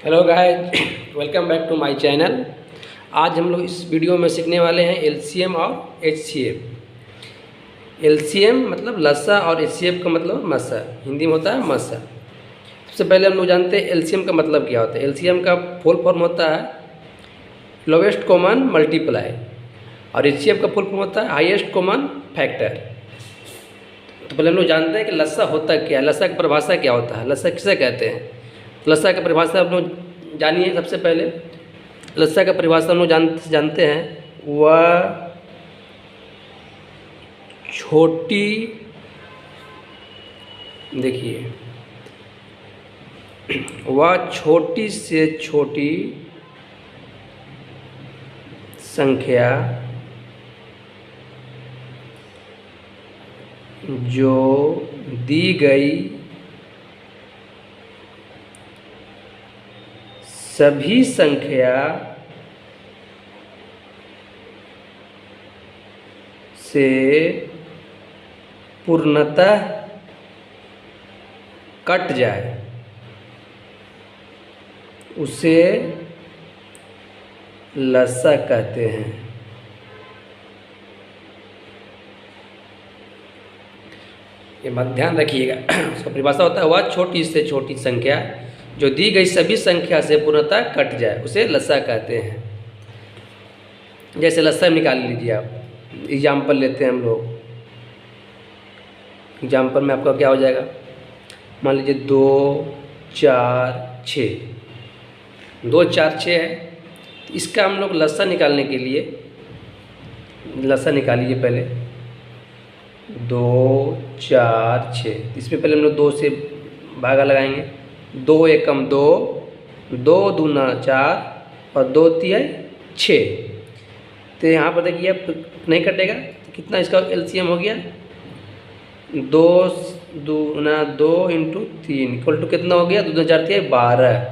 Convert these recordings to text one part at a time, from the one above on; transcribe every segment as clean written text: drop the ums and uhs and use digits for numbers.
Hello guys, welcome back to my channel. आज हम लोग इस वीडियो में सीखने वाले हैं एलसीएम और एचसीएफ। एलसीएम मतलब लसा और एचसीएफ का मतलब मसा, हिंदी में होता है मसा। सबसे पहले हम लोग जानते हैं एलसीएम का मतलब क्या होता है। एलसीएम का फुल फॉर्म होता है लोवेस्ट कॉमन मल्टीप्लाई और एचसीएफ का फुल फॉर्म होता है हाईएस्ट कॉमन फैक्टर। तो पहले हम लोग जानते हैं कि लसा होता क्या है, लसा की परिभाषा क्या होता है, लसा किसे कहते हैं। लसा का परिभाषा हम लोग जानिए। सबसे पहले लसा का परिभाषा हम लोग जानते हैं, वह छोटी, देखिए, वह छोटी से छोटी संख्या जो दी गई सभी संख्या से पूर्णतः कट जाए उसे लसा कहते हैं। ये बात ध्यान रखिएगा। उसका परिभाषा होता है वह छोटी से छोटी संख्या जो दी गई सभी संख्या से पूर्णतः कट जाए उसे लसा कहते हैं। जैसे लसा निकाल लीजिए आप। एग्जाम्पल लेते हैं हम लोग। एग्जाम्पल में आपका क्या हो जाएगा, मान लीजिए 2 4 6, 2 4 6 है। तो इसका हम लोग लसा निकालने के लिए लसा निकालिए पहले। 2 4 6, इसमें पहले हम लोग 2 से भागा लगाएंगे। 2 एकम 2, 2 दूना 4 और 2 तिहाई 6। तो यहाँ पर देखिए अब नहीं कटेगा, तो कितना इसका एलसीएम हो गया, 2 दूना 2 इंटू 3 इक्वल टू कितना हो गया, 2 दूना 4 तिहाई 12।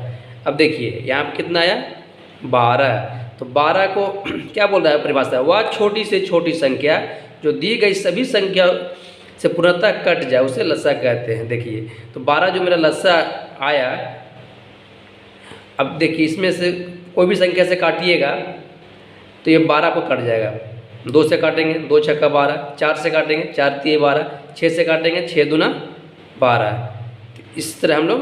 अब देखिए यहाँ पर कितना आया, 12। तो 12 को क्या बोल रहा है परिभाषा, वह छोटी से छोटी संख्या जो दी गई सभी संख्या से पूर्णतः कट जाए उसे लसा कहते हैं। देखिए तो 12 जो मेरा लसा आया, अब देखिए इसमें से कोई भी संख्या से काटिएगा तो ये 12 को कट जाएगा। 2 से काटेंगे 2 छक्का 12, 4 से काटेंगे 4 तिये 12, 6 से काटेंगे 6 दूना 12। इस तरह हम लोग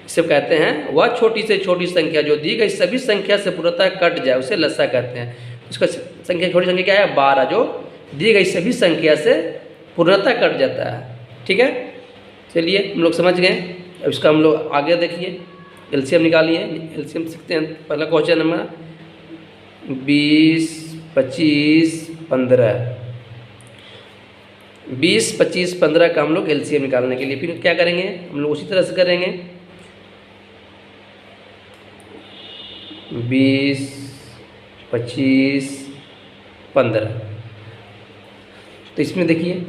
इसे कहते हैं वह छोटी से छोटी संख्या जो दी गई सभी संख्या से पूर्णतः कट जाए उसे लसा कहते हैं। उसका संख्या छोटी संख्या क्या है, 12, जो दी गई सभी संख्या से पूर्णतः कट जाता है। ठीक है, चलिए हम लोग समझ गए। अब इसका हम लोग आगे देखिए, एलसीएम निकालिए। एलसीएम सीखते हैं। पहला क्वेश्चन हमारा 20 25 15। 20 25 15 का हम लोग एलसीएम निकालने के लिए फिर क्या करेंगे, हम लोग उसी तरह से करेंगे। 20 25 15। तो इसमें देखिए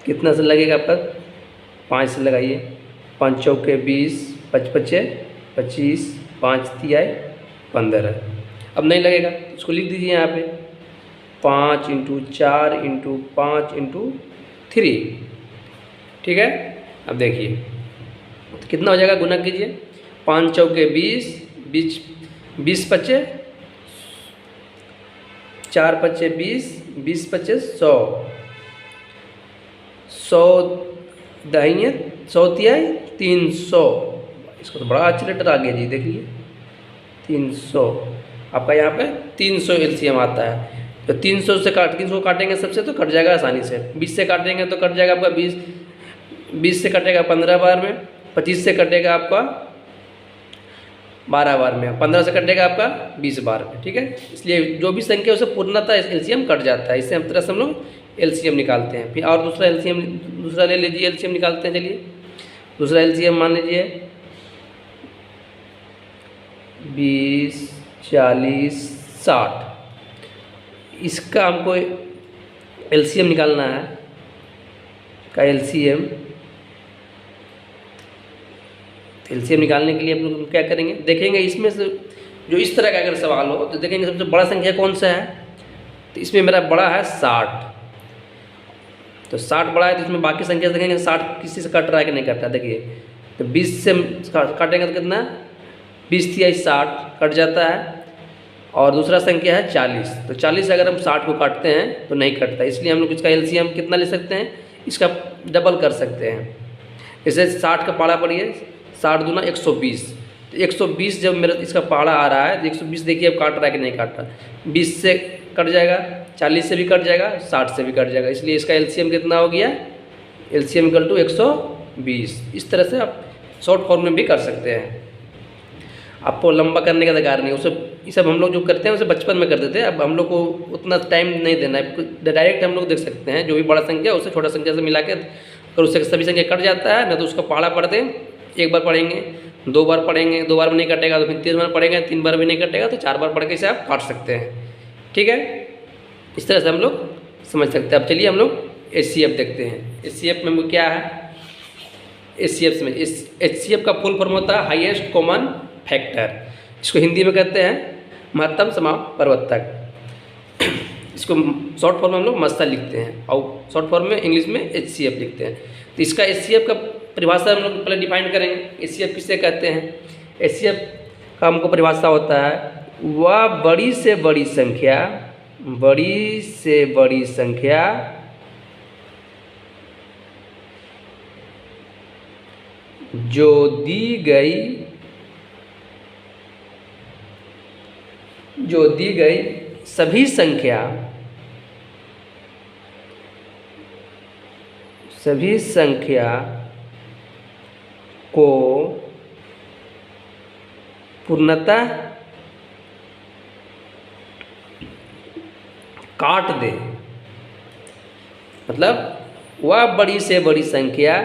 कितना से लगेगा आपका, 5 से लगाइए। 5 चौके 20, 5 पचे 25, 5 तिहाई 15। अब नहीं लगेगा तो इसको लिख दीजिए यहाँ पे 5 इंटू 4 इंटू 5 इंटू 3। ठीक है, अब देखिए तो कितना हो जाएगा, गुना कीजिए। 5 चौके 20, 20 पचे 4 पचे 20, 20 पचे 100, 100 दाहिने 100 तिहाई 300। इसको तो बड़ा अच्छा लेटर आ गया जी, देखिए 300। आपका यहाँ पे 300 एलसीएम आता है। तो 300 को काटेंगे सबसे तो कट जाएगा आसानी से। 20 से काटेंगे तो कट जाएगा आपका 20 से कटेगा 15 बार में, 25 से कटेगा आपका 12 बार में, 15 से कटेगा आपका 20 बार में। ठीक है, इसलिए जो भी संख्या उसे पूर्णतः एलसीएम कट जाता है। इससे हम तरह से हम लोग एलसीएम निकालते हैं। फिर और दूसरा ले लीजिए, एलसीएम निकालते हैं। चलिए दूसरा एलसीएम मान लीजिए 20 40 60। इसका हमको एलसीएम निकालना है, का एलसीएम निकालने के लिए हम लोग क्या करेंगे, देखेंगे इसमें से जो इस तरह का अगर सवाल हो तो देखेंगे सबसे बड़ा संख्या कौन सा है। तो इसमें मेरा बड़ा है 60। तो 60 बड़ा है तो इसमें बाकी संख्या देखेंगे 60 किसी से कट रहा है कि नहीं कट रहा है। देखिए तो 20 से काटेंगे तो कितना, 20 तिहाई 60 कट जाता है, और दूसरा संख्या है 40। तो 40 अगर हम 60 को काटते हैं तो नहीं कटता, इसलिए हम लोग इसका एलसीएम कितना ले सकते हैं, इसका डबल कर सकते हैं। जैसे 60 का पाड़ा पड़िए, 60 दूना 120, तो 120 जब मेरा इसका पाड़ा आ रहा है तो 120 देखिए अब काट रहा है कि नहीं काट रहा। 20 से कट जाएगा, 40 से भी कट जाएगा, 60 से भी कट जाएगा, इसलिए इसका एलसीएम कितना हो गया, एलसीएम इक्वल टू 120। इस तरह से आप शॉर्ट फॉर्म में भी कर सकते हैं, आपको लंबा करने का अधिकार नहीं। उसे ये सब हम लोग जो करते हैं उसे बचपन में करते थे, अब हम लोग को उतना टाइम नहीं देना है, डायरेक्ट हम लोग देख सकते हैं जो भी बड़ा संख्या उससे छोटा संख्या से मिला के, अगर उससे सभी संख्या कट जाता है ना तो उसका पहाड़ा पढ़ते हैं, एक बार पढ़ेंगे, 2 बार पढ़ेंगे, 2 बार में नहीं कटेगा तो फिर 3 बार पढ़ेंगे, 3 बार भी नहीं कटेगा तो 4 बार पढ़ के इसे आप काट सकते हैं। ठीक है, इस तरह से हम लोग समझ सकते हैं। अब चलिए हम लोग एचसीएफ देखते हैं। एचसीएफ में क्या है, एचसीएफ में एचसीएफ का फुल फॉर्म होता है हाईएस्ट कॉमन फैक्टर, इसको हिंदी में कहते हैं महत्तम समापवर्तक। इसको शॉर्ट फॉर्म में हम लोग मस्सा लिखते हैं और शॉर्ट फॉर्म में इंग्लिश में एचसीएफ लिखते हैं। तो इसका एचसीएफ का परिभाषा हम लोग पहले डिफाइन करेंगे, एचसीएफ किसे कहते हैं। एचसीएफ का हमको परिभाषा होता है वह बड़ी से बड़ी संख्या जो दी गई सभी संख्या को पूर्णतः काट दे। मतलब वह बड़ी से बड़ी संख्या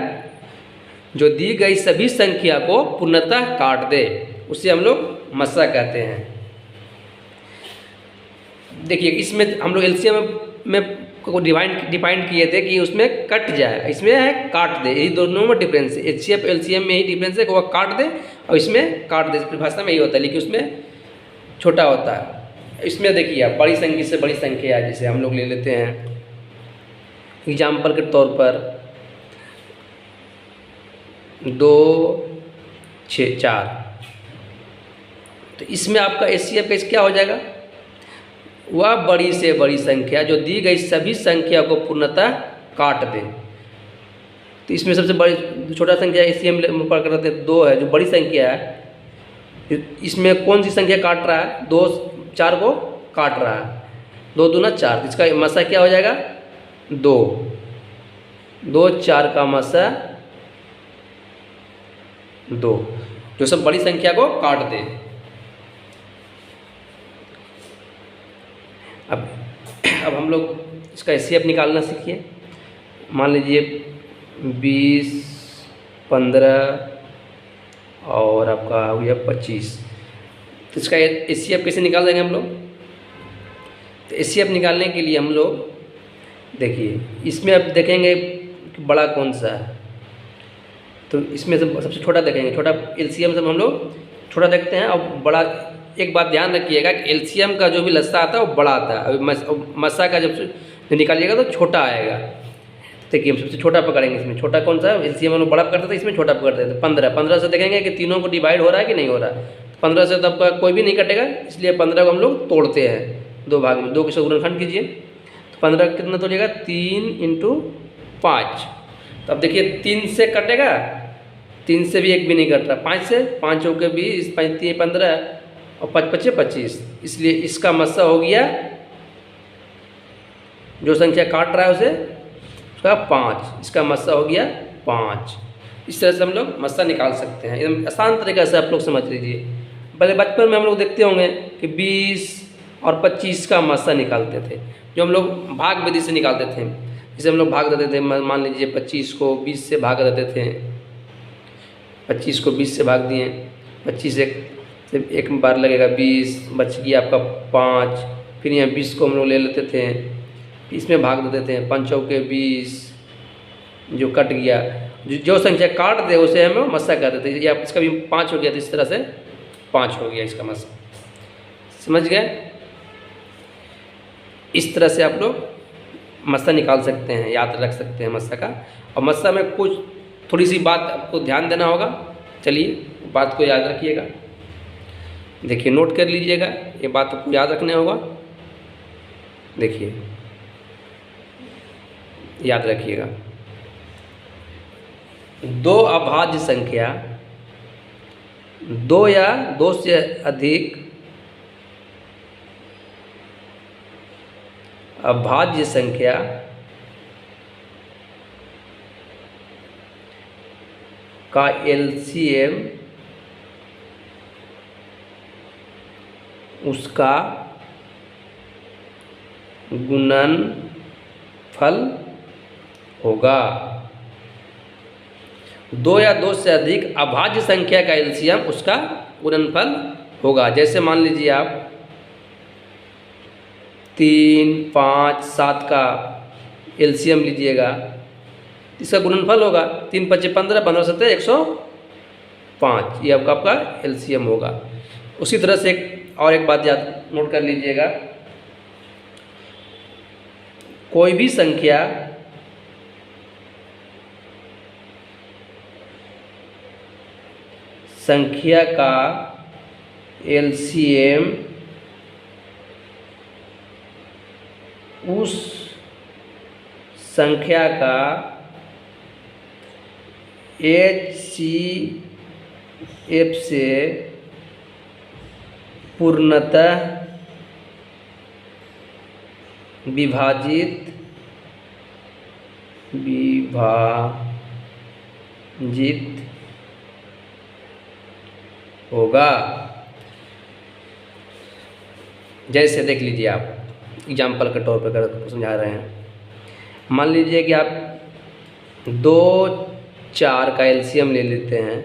जो दी गई सभी संख्या को पूर्णतः काट दे, उसे हम लोग मस्सा कहते हैं। देखिए इसमें हम लोग एलसीएम में को डिफाइन किए थे कि उसमें कट जाए, इसमें है काट दे, यही दोनों में डिफरेंस है। एचसीएफ एलसीएम में ही डिफरेंस है कि वह काट दे और इसमें काट दे, परिभाषा में यही होता है, लेकिन उसमें छोटा होता है। इसमें देखिए आप बड़ी संख्या से बड़ी संख्या है, जिसे हम लोग ले लेते हैं एग्जाम्पल के तौर पर 2, 6, 4, तो इसमें आपका एचसीएफ का क्या हो जाएगा, वह बड़ी से बड़ी संख्या जो दी गई सभी संख्या को पूर्णतः काट दे। तो इसमें सबसे बड़ी छोटा संख्या एचसीएफ पर करते हैं 2 है, जो बड़ी संख्या है। इसमें कौन सी संख्या काट रहा है, 2, 4 को काट रहा है, 2 दूना 4, इसका मस्सा क्या हो जाएगा 2, 2, 4 का मस्सा 2, जो सब बड़ी संख्या को काट दे। अब हम लोग इसका एचसीएफ निकालना सीखिए। मान लीजिए 20, 15 और आपका हो गया 25, तो इसका एचसीएफ कैसे निकाल देंगे हम लोग। तो एचसीएफ निकालने के लिए हम लोग देखिए इसमें अब देखेंगे कि बड़ा कौन सा है, तो इसमें से सबसे छोटा देखेंगे, छोटा एलसीएम से हम लोग छोटा देखते हैं। और बड़ा, एक बात ध्यान रखिएगा कि एलसीएम का जो भी लस्सा आता है वो बड़ा आता है, अभी मस्सा का जब निकालिएगा तो छोटा आएगा। देखिए हम सबसे छोटा पकड़ेंगे, इसमें छोटा कौन सा है, एलसीएम हम लोग बड़ा पकड़ते थे, इसमें छोटा पकड़ते थे। 15 से देखेंगे कि तीनों को डिवाइड हो रहा है कि नहीं हो रहा है। 15 से तो आपका कोई भी नहीं कटेगा, इसलिए 15 को हम लोग तोड़ते हैं 2 भाग में, 2 के गुणनखंड कीजिए तो 15 कितना तोड़िएगा, 3 × 5। तो अब देखिए 3 से कटेगा, 3 से भी एक भी नहीं कट रहा, 5 से, 5 के 20, 5 × 3 = 15 और 5 × 5 = 25, इसलिए इसका मस्सा हो गया, जो संख्या काट रहा है उसे उसका 5, इसका मस्सा हो गया 5। इस तरह से हम लोग मस्सा निकाल सकते हैं, एकदम आसान तरीक़े से आप लोग समझ लीजिए। पहले बचपन में हम लोग देखते होंगे कि 20 और 25 का मस्सा निकालते थे, जो हम लोग भाग विधि से निकालते थे। जैसे हम लोग भाग देते थे, मान लीजिए 25 को 20 से भाग देते थे, 25 को 20 से भाग दिए, 25 एक बार लगेगा 20, बच गया आपका 5, फिर यहाँ 20 को हम लोग ले लेते थे, इसमें भाग देते थे, 5 के 20 जो कट गया, जो संख्या काट दे उसे हम मस्सा कहते थे। या इसका भी 5 हो गया, तो इस तरह से 5 हो गया इसका मस्सा, समझ गए। इस तरह से आप लोग मस्सा निकाल सकते हैं, याद रख सकते हैं मस्सा का। और मस्सा में कुछ थोड़ी सी बात आपको ध्यान देना होगा। चलिए बात को याद रखिएगा, देखिए नोट कर लीजिएगा, ये बात आपको याद रखना होगा। देखिए याद रखिएगा, दो अभाज्य संख्या, दो या दो से अधिक अभाज्य संख्या का एलसीएम उसका गुणनफल होगा। दो या दो से अधिक अभाज्य संख्या का एलसीएम उसका गुणनफल होगा। जैसे मान लीजिए आप 3, 5, 7 का एलसीएम लीजिएगा, इसका गुणनफल होगा 3 × 5 = 15, 15 × 7 = 105। ये आपका एलसीएम होगा। उसी तरह से एक बात याद नोट कर लीजिएगा, कोई भी संख्या का एलसीएम उस संख्या का HCF से पूर्णतः विभाजित होगा। जैसे देख लीजिए, आप एग्जाम्पल के तौर पर अगर समझा रहे हैं, मान लीजिए कि आप 2, 4 का एलसीएम ले लेते हैं,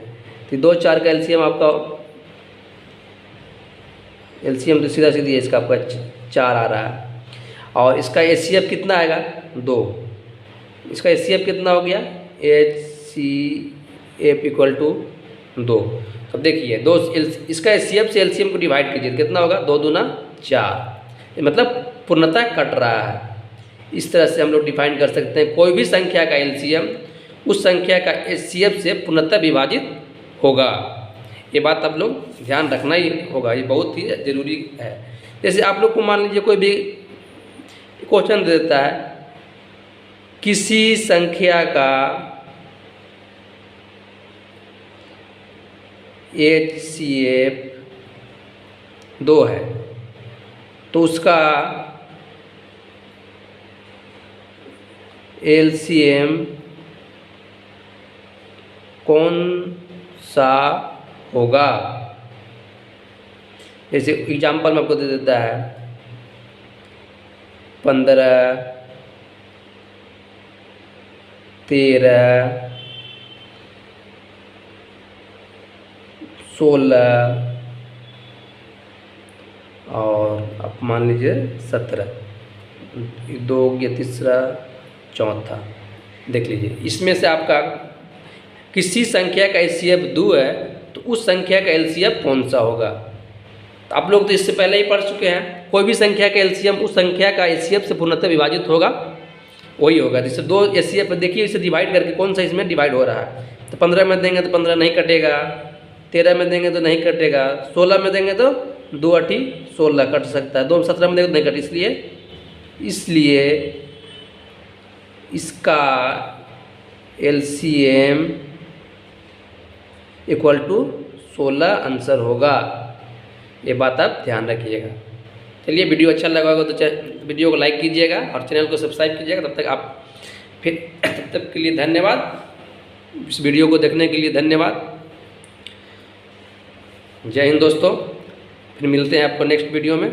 तो 2, 4 का एलसीएम आपका एलसीएम तो सीधा सीधी इसका आपका 4 आ रहा है, और इसका एचसीएफ कितना आएगा 2। इसका एचसीएफ कितना हो गया, HCF = 2। अब देखिए इसका एचसीएफ से एलसीएम को डिवाइड कीजिए, कितना होगा 2 दूना 4, मतलब पूर्णतः कट रहा है। इस तरह से हम लोग डिफाइन कर सकते हैं, कोई भी संख्या का एलसीएम उस संख्या का एचसीएफ से पूर्णतः विभाजित होगा। ये बात आप लोग ध्यान रखना ही होगा, ये बहुत ही ज़रूरी है। जैसे आप लोग को मान लीजिए कोई भी क्वेश्चन दे देता है, किसी संख्या का HCF 2 है, तो उसका एलसीएम कौन सा होगा। जैसे एग्जाम्पल में आपको दे देता है 15, 13, 16 और आप मान लीजिए 17, 2 या तीसरा, चौथा। देख लीजिए, इसमें से आपका किसी संख्या का एचसीएफ 2 है, तो उस संख्या का एलसीएम कौन सा होगा। तो आप लोग तो इससे पहले ही पढ़ चुके हैं, कोई भी संख्या का एलसीएम उस संख्या का एचसीएफ से पूर्णतः विभाजित होगा, वही होगा। जैसे 2 एचसीएफ देखिए, इसे डिवाइड करके कौन सा इसमें डिवाइड हो रहा है, तो 15 में देंगे तो 15 नहीं कटेगा, 13 में देंगे तो नहीं कटेगा, 16 में देंगे तो 2 × 8 = 16 कट सकता है, 2 में 17 में देंगे तो नहीं कट। इसलिए इसका एलसीएम = 16 आंसर होगा। ये बात आप ध्यान रखिएगा। चलिए, वीडियो अच्छा लगा होगा तो वीडियो को लाइक कीजिएगा और चैनल को सब्सक्राइब कीजिएगा। तब तक के लिए धन्यवाद। इस वीडियो को देखने के लिए धन्यवाद। जय हिंद दोस्तों, फिर मिलते हैं आपको नेक्स्ट वीडियो में।